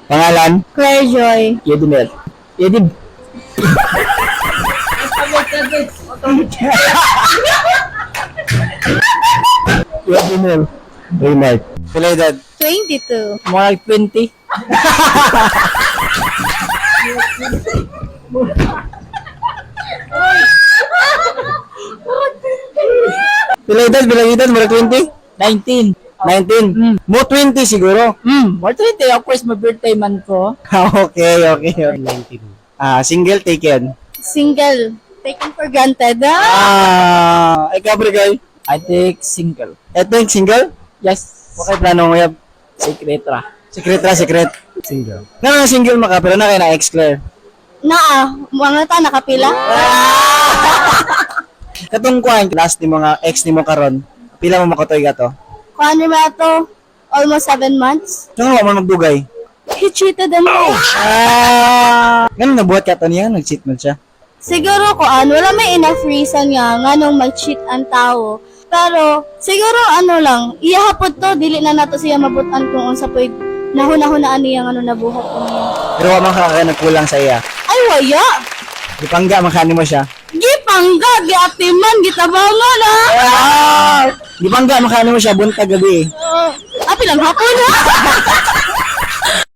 Pangalan? Claire Joy. Yedinel. Yedin. Yedinel. Reynard. Pila edad? 22. Mga 20. Pila edad? Mga 20? 19. 19? Mo 20 siguro. More 20. Of course, my birthday man ko. Okay. 19. Single taken. Single. Taken for granted. Ikaw Brigay. I take single. Ito yung single? Yes. Okay, plano mo yab. Secret ra. Secret. Single. Nga single maka, pero na kayo na ex-Claire. Naa, mga ta nakapila. Katong kuhan, last ni mga ex ni mo karon. Pila mo makotoy ka to? Kuha ba to? Almost 7 months. Kung mo magdugay. He cheated on me. Ganun nabuhat ka to niya, nag-cheat man siya. Siguro wala may enough reason nga nung mag-cheat ang tao. Pero siguro lang, iyahapod to dili na nato siya mabutan kung unsa po'y nahunahunaan niya nabuhat ko niya. Pero wa man ka kaya nagkulang sa iya. Ay waya. Gipangga man kani mo siya. Gipangga, giatiman, gitabangan Gipangga man kani mo siya buntag gabi. Api lang hapon ha.